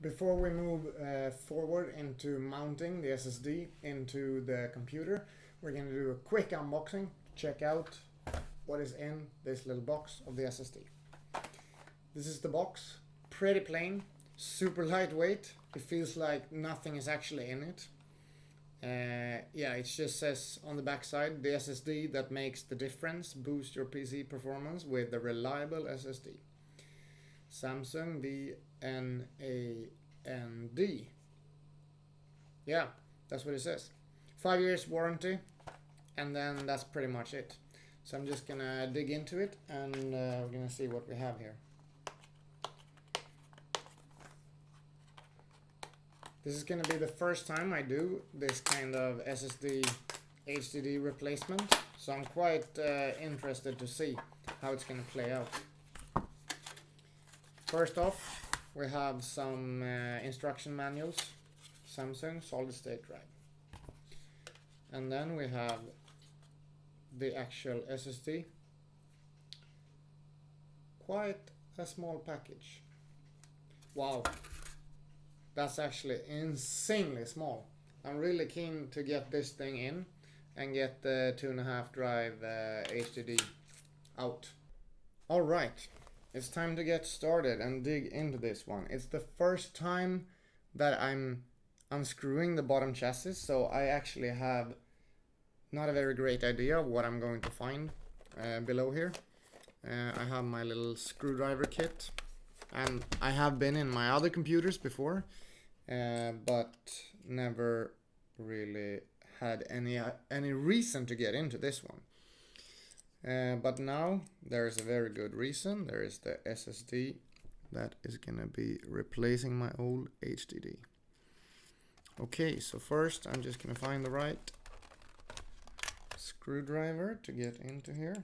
Before we move forward into mounting the SSD into the computer, we're going to do a quick unboxing to check out what is in this little box of the SSD. This is the box, pretty plain, super lightweight. It feels like nothing is actually in it. Yeah, it just says on the back side, the SSD that makes the difference. Boost your PC performance with the reliable SSD. Samsung VNAND. Yeah, that's what it says. 5 years warranty, and then that's pretty much it. So I'm just gonna dig into it, and we're gonna see what we have here. This is gonna be the first time I do this kind of SSD HDD replacement, so I'm quite interested to see how it's gonna play out. First off, we have some instruction manuals, Samsung solid state drive. And then we have the actual SSD. Quite a small package. Wow, that's actually insanely small. I'm really keen to get this thing in and get the 2.5 drive HDD out. All right. It's time to get started and dig into this one. It's the first time that I'm unscrewing the bottom chassis, so I actually have not a very great idea of what I'm going to find below here. I have my little screwdriver kit, and I have been in my other computers before, but never really had any reason to get into this one. But now there is a very good reason. There is the SSD that is gonna be replacing my old HDD. Okay, so first I'm just gonna find the right screwdriver to get into here.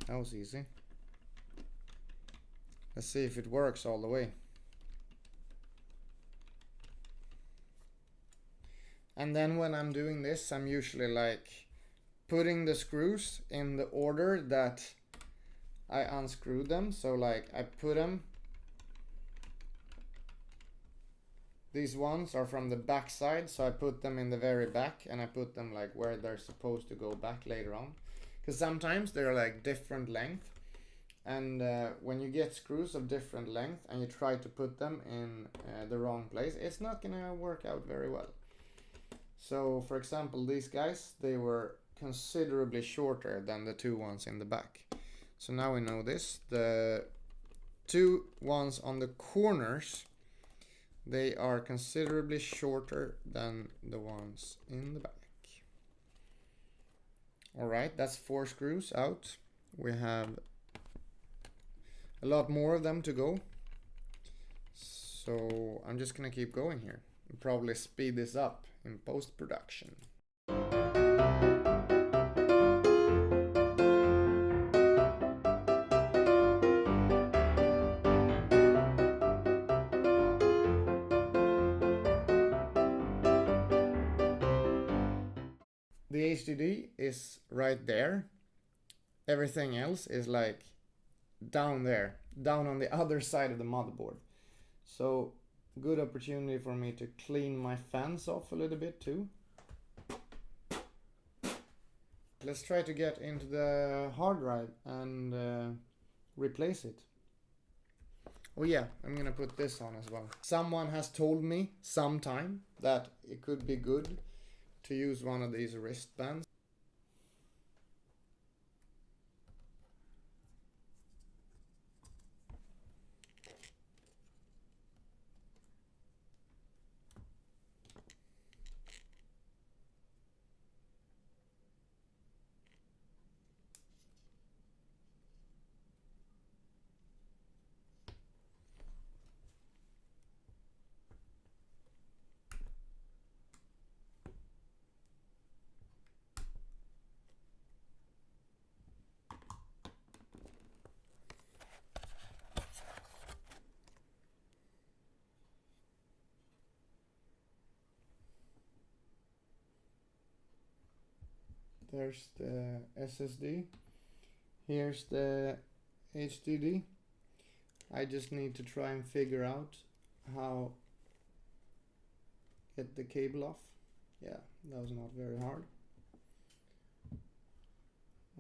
That was easy. Let's see if it works all the way. And then when I'm doing this, I'm usually like putting the screws in the order that I unscrew them. So like I put them, these ones are from the back side, so I put them in the very back, and I put them like where they're supposed to go back later on. Because sometimes they're like different length, and when you get screws of different length and you try to put them in the wrong place, it's not gonna work out very well. So for example, these guys, they were considerably shorter than the two ones in the back. So now we know this. The two ones on the corners, they are considerably shorter than the ones in the back. All right, that's 4 screws out. We have a lot more of them to go. So I'm just gonna keep going here and probably speed this up in post-production. The HDD is right there. Everything else is like down there, down on the other side of the motherboard. So good opportunity for me to clean my fans off a little bit too. Let's try to get into the hard drive and replace it. Oh yeah, I'm gonna put this on as well. Someone has told me sometime that it could be good to use one of these wristbands. There's the SSD. Here's the HDD. I just need to try and figure out how get the cable off. Yeah, that was not very hard.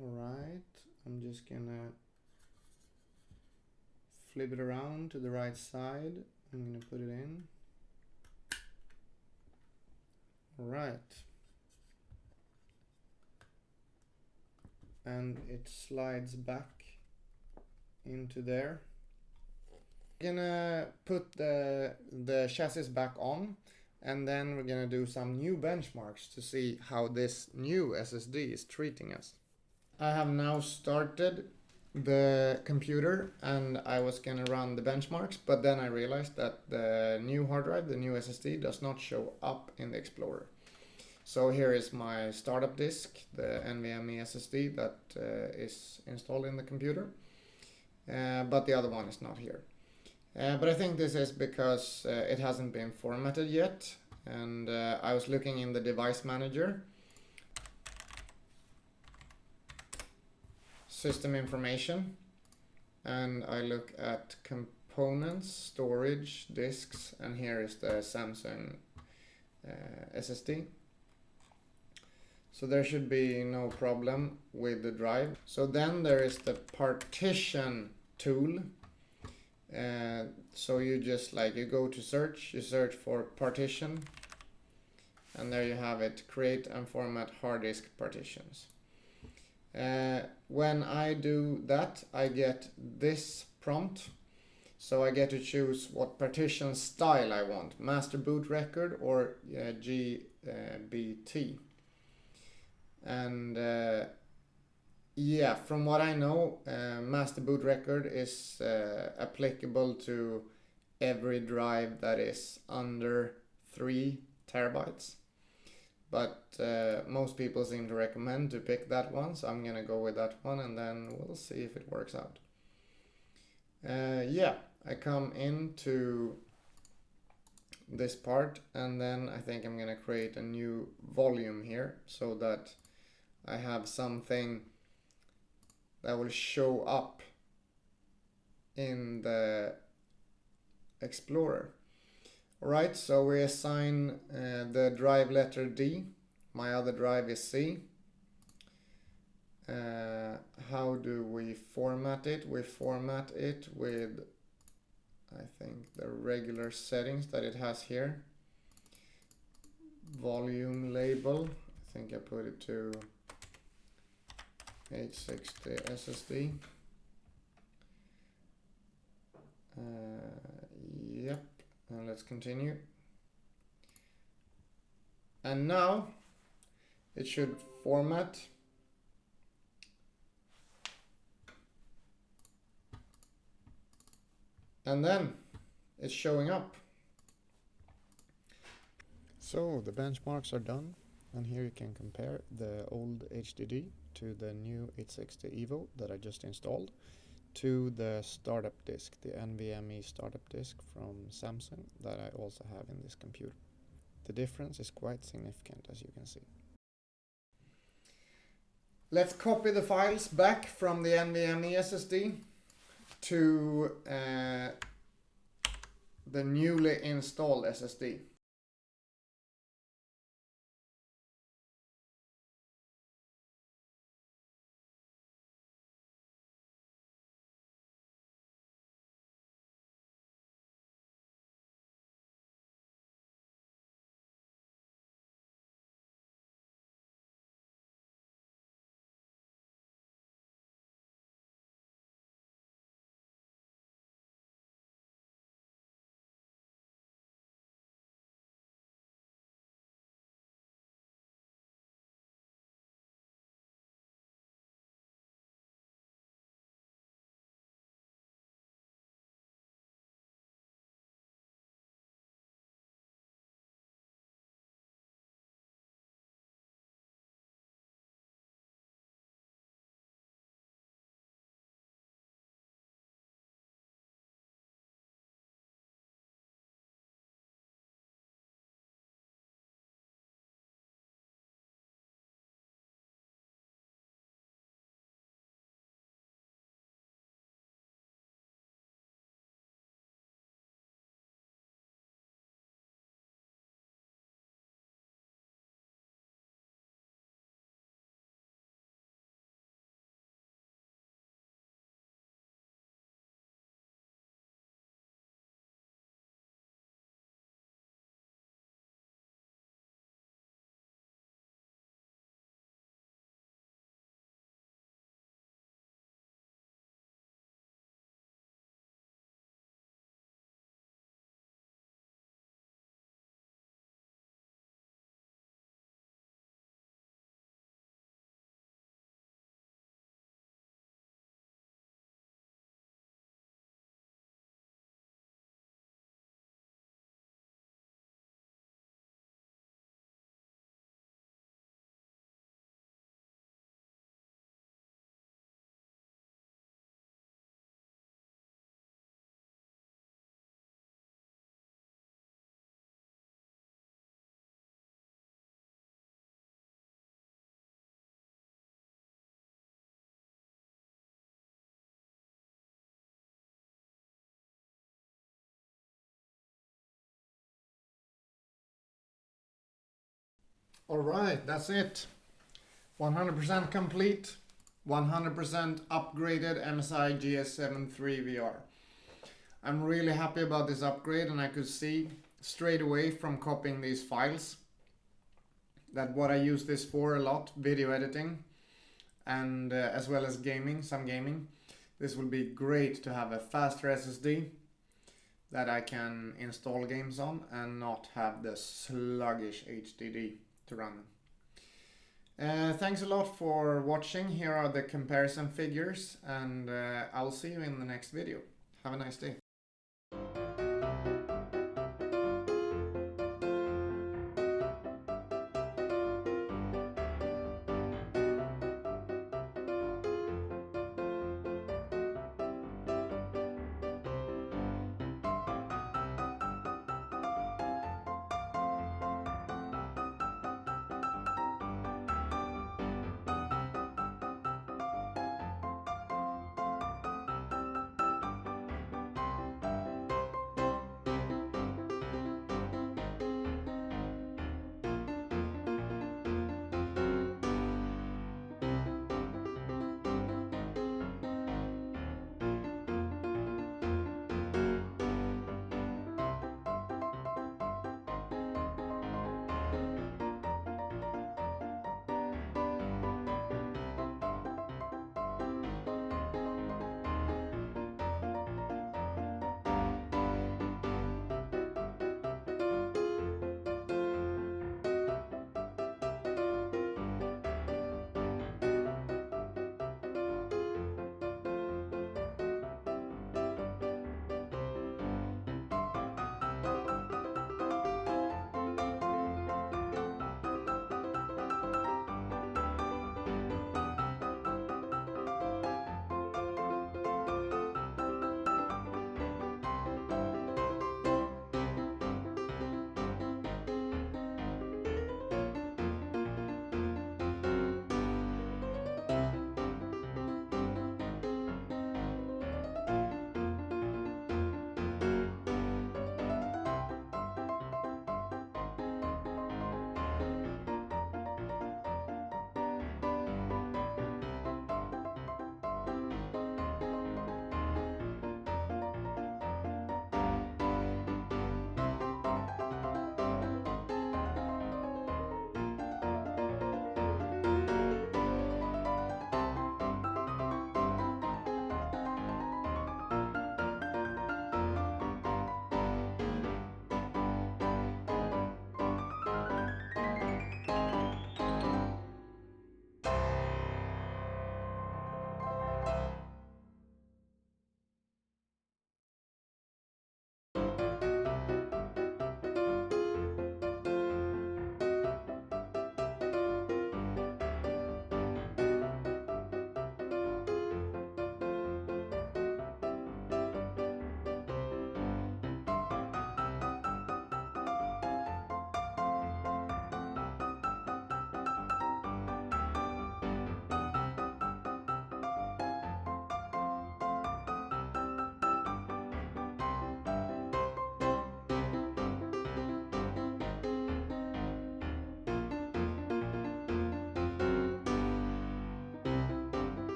Alright, I'm just gonna flip it around to the right side. I'm gonna put it in. Alright. And it slides back into there. I'm gonna put the chassis back on, and then we're gonna do some new benchmarks to see how this new SSD is treating us. I have now started the computer and I was gonna run the benchmarks, but then I realized that the new hard drive, the new SSD, does not show up in the Explorer. So here is my startup disk, the NVMe SSD that is installed in the computer, but the other one is not here. But I think this is because it hasn't been formatted yet, and I was looking in the device manager, system information, and I look at components, storage, disks, and here is the Samsung SSD. So there should be no problem with the drive. So then there is the partition tool. So you just you go to search, you search for partition, and there you have it, create and format hard disk partitions. When I do that, I get this prompt. So I get to choose what partition style I want, master boot record or GBT. And yeah, from what I know, master boot record is applicable to every drive that is under 3 terabytes. But most people seem to recommend to pick that one, so I'm gonna go with that one, and then we'll see if it works out. Yeah, I come into this part, and then I think I'm gonna create a new volume here so that I have something that will show up in the Explorer. Alright, so we assign the drive letter D. My other drive is C. How do we format it? We format it with, I think, the regular settings that it has here. Volume label, I think I put it to H60 SSD. Yep, and let's continue. And now it should format. And then it's showing up. So the benchmarks are done, and here you can compare the old HDD to the new 860 EVO that I just installed to the startup disk, the NVMe startup disk from Samsung that I also have in this computer. The difference is quite significant, as you can see. Let's copy the files back from the NVMe SSD to the newly installed SSD. Alright, that's it. 100% complete, 100% upgraded MSI GS73VR. I'm really happy about this upgrade, and I could see straight away from copying these files that what I use this for a lot, video editing, and as well as gaming, some gaming. This will be great to have a faster SSD that I can install games on and not have the sluggish HDD to run. Thanks a lot for watching. Here are the comparison figures, and I'll see you in the next video. Have a nice day.